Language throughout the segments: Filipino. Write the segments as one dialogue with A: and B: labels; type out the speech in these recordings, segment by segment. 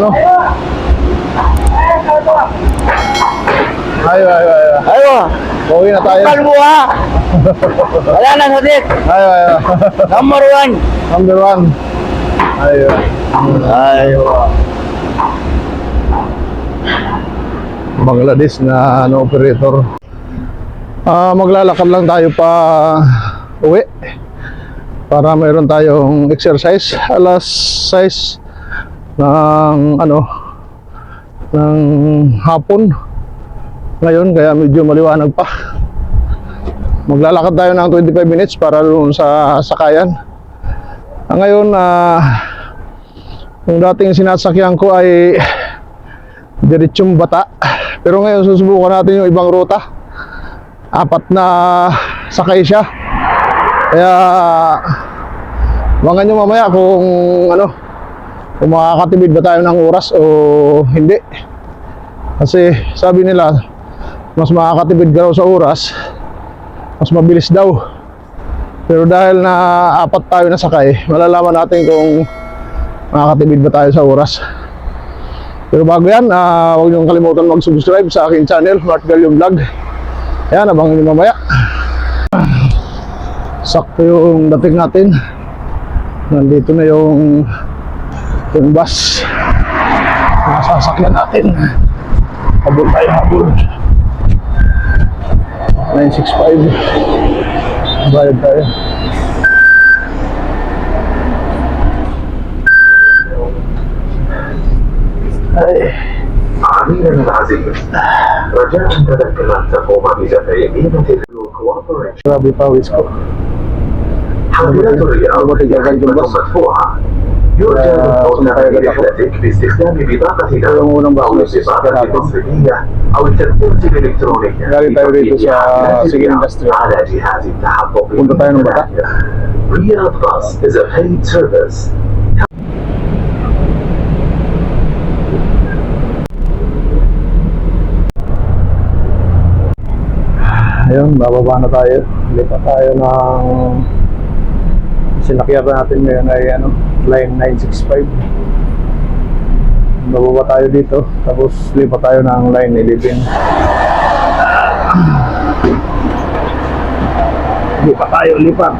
A: ano. Ayo.
B: Ayo.
A: Pauwi na tayo.
B: Bukan buha. Wala na sulit.
A: Ayo.
B: Number 1.
A: Number 1. Ayo. Bangladesh na operator. Maglalakad lang tayo pa uwi para mayroon tayong exercise alas 6 ng ng hapon ngayon, kaya medyo maliwanag pa. Maglalakad tayo ng 25 minutes para doon sa sakayan. Ngayon, yung dating sinasakyan ko ay diretsong Bata, pero ngayon susubukan natin yung ibang ruta. 4 na sakay siya, kaya abangan nyo mamaya kung makakatibid ba tayo ng oras o hindi. Kasi sabi nila mas makakatibid ka raw sa oras, mas mabilis daw. Pero dahil na 4 tayo na sakay, malalaman natin kung makakatibid ba tayo sa oras. Pero bago yan, huwag niyong kalimutan mag-subscribe sa aking channel, Mart Galium Vlog. Ayan, abangan niyo mamaya. Sakto yung dating natin. Nandito na yung bus na sasakyan natin. Habol tayo, habol. 965. Bayad tayo.
C: عميل العزيز رجاء تذكر أن تقوم بتفعيل الكوابريشن.
A: Grabe pawis ko.
C: حافلة الرياض مدفوعة. يرجى الفوز برحلتك باستخدام بطاقة دعم أو البطاقة التصريحية أو التذكرة الإلكترونية على جهاز التحقق. رياض باص is a paid service.
A: Ayun, bababa na tayo. Lipat tayo ng sinakyan natin ngayon ay line 965. Bababa tayo dito, tapos lipat tayo ng line 11. Lipat tayo, lipat.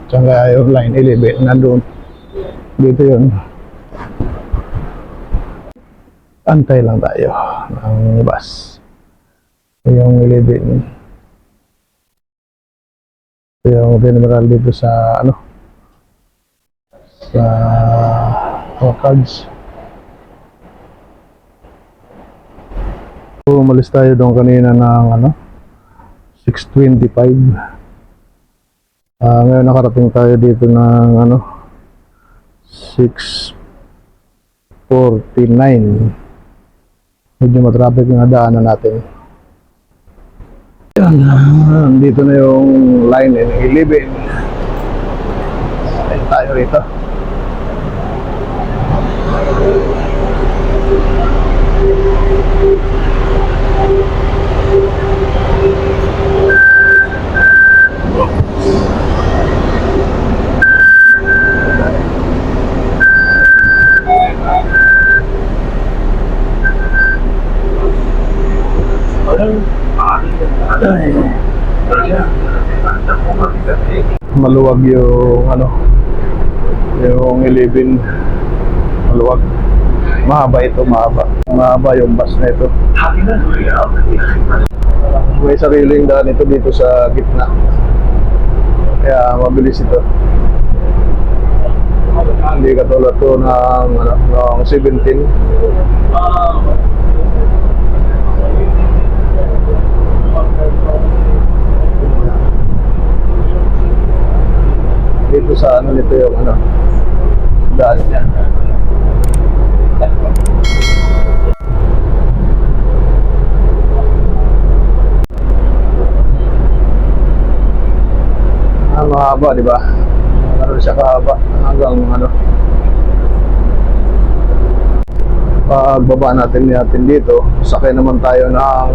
A: Tsaka yung line 11 nandun. Dito yun. Antay lang tayo ng bus. Yung 11. Yung general dito sa sa Cards. Umalis tayo doon kanina ng 6:25. Ngayon nakarating tayo dito ng 6:49. Medyo matraffic yung daanan natin. Yan, dito na yung line N11. Ayun tayo rito. Maluwag yung yung 11. Maluwag. Mahaba ito, mahaba yung bus na ito. May sariling daan ito dito sa gitna, kaya mabilis ito. Hindi katulad to ng 17. Dito sa nito yung daan niya. Mahaba, di ba? Siya kahaba hanggang pagbaba natin dito, sakay naman tayo ng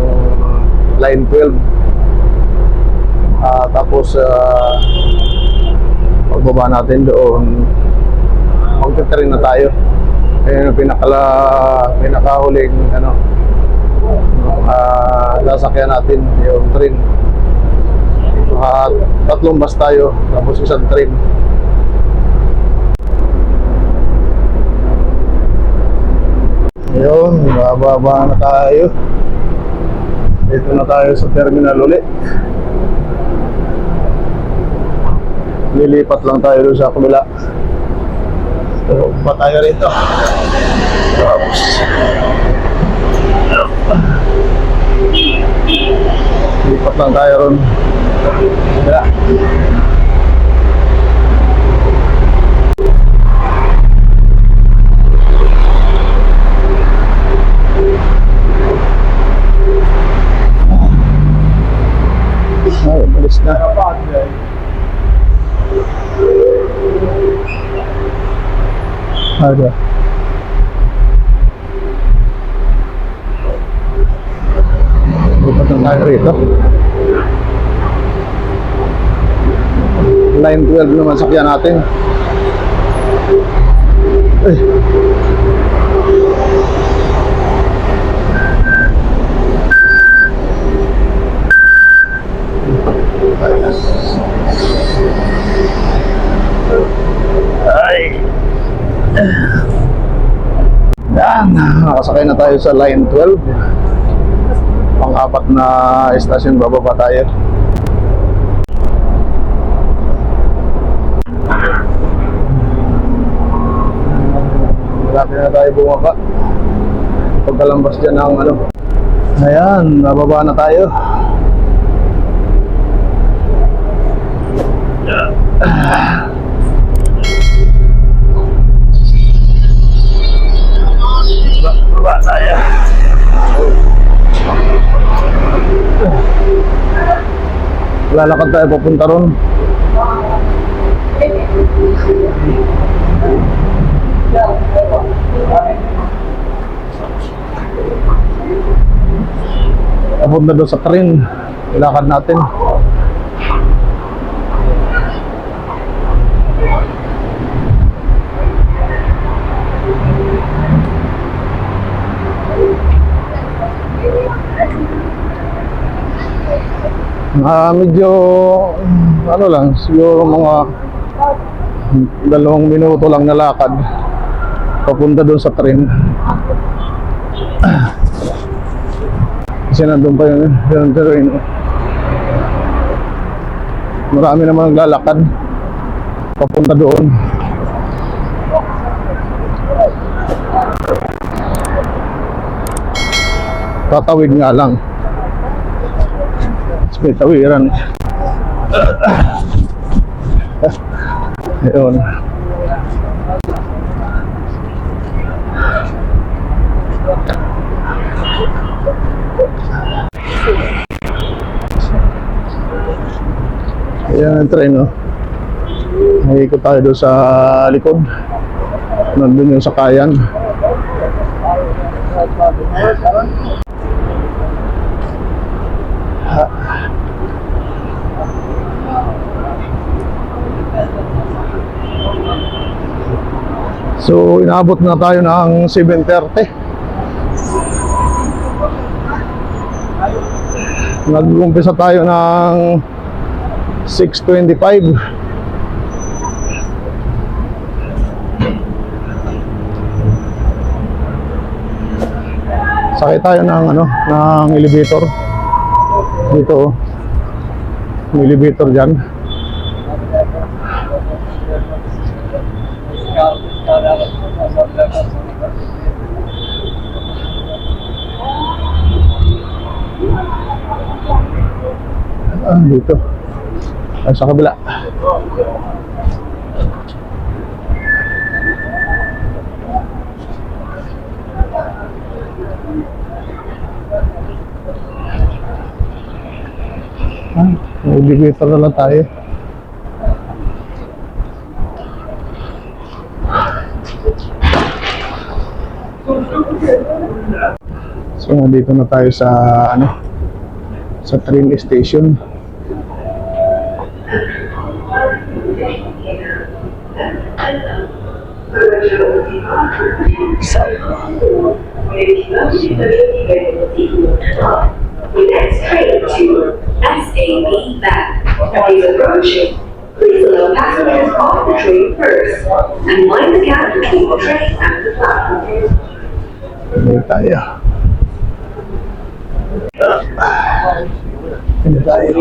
A: line 12. Tapos pagbaba natin doon, magte-train na tayo. Ayun yung pinakahuling sasakyan natin, yung train. Tatlong bus tayo, tapos isang train. Ayun, bababa na tayo. Dito na tayo sa terminal ulit. Lilipat lang tayo doon sa kabila. So, pa tayo rito. Tapos lipat lang tayo ron. Kabila. Ay, malis na. Ada. Lipat na tayo rito. Line 12 naman sakyan natin. Ay. Ay. Yan, nakasakay na tayo sa line 12. Pang-apat na estasyon, bababa tayo. Malapit na tayo bumaba. Pagkalambas dyan ng ayan, bababa na tayo. Baba tayo. Lalakad tayo papunta ron. Papunta doon sa train. Ilakad natin. Medyo lang, siguro mga 2 minuto lang na lakad papunta doon sa train. Kasi nandun pa yung train. Marami naman naglalakad papunta doon. Tatawid nga lang. May tawiran. Ayun. Ayan ang train, no? Nakikot tayo doon sa likod. Nandun yung sakayan. So, inaabot na tayo ng 7:30. Nag-umpisa tayo ng 6:25. Sakay tayo ng ng elevator. Dito, may elevator dyan. Dito. Sa kabila. Elevator na lang tayo. So nandito na tayo sa sa train station.
D: The next train to SAB Bank is approaching. Please allow passengers off the train first and mind the gap between the train and the platform.
A: Hindi tayo. Hindi tayo.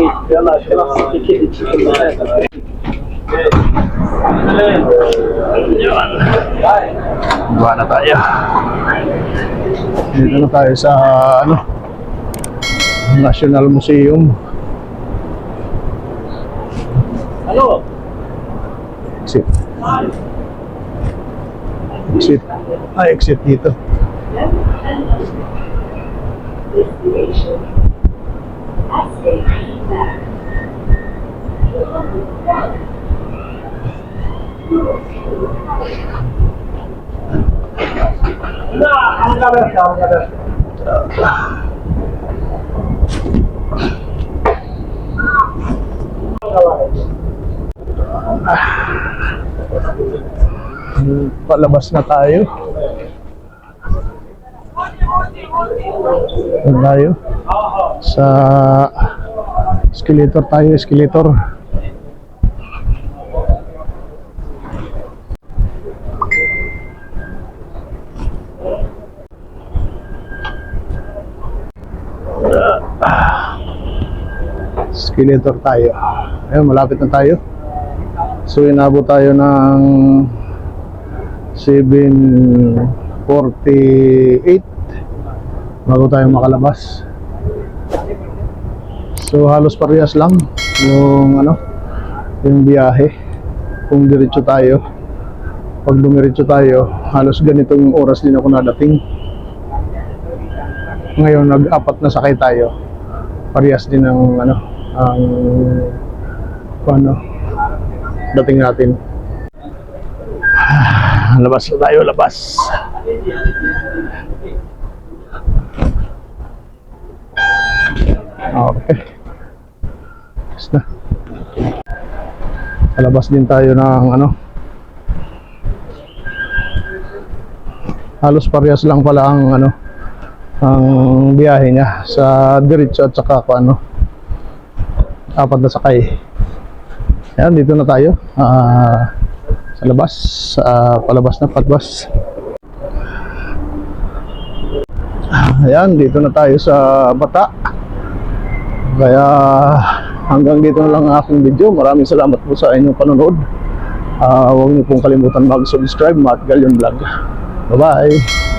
A: Buwa na tayo. Dito na tayo sa ano, National Museum. Exit. Exit. Exit dito.
D: Destination SAB Bank.
A: Palabas na tayo. Doon tayo sa escalator tayo, escalator. Escalator tayo. Ayun, malapit na tayo. So inabot tayo ng 7:48 bago tayo makalabas. So halos parehas lang yung ano, yung biyahe. Kung diretso tayo, pag dumiretso tayo, halos ganito yung oras din ako nadating. Ngayon nag-apat na sakay tayo. Parehas din ang ano, ang dating natin. Labas na tayo, labas. Okay. Tapos na. Labas din tayo ng ano. Halos parehas lang pala ang ano, ang biyahe niya sa diretso at saka ano, apat na sakay. Ayan, dito na tayo. Sa labas, palabas na, patbas. Ayan, dito na tayo sa Bata. Kaya hanggang dito na lang ang aking video. Maraming salamat po sa inyong panonood. Huwag niyo pong kalimutan mag-subscribe, Matt Galion Vlog. Bye-bye!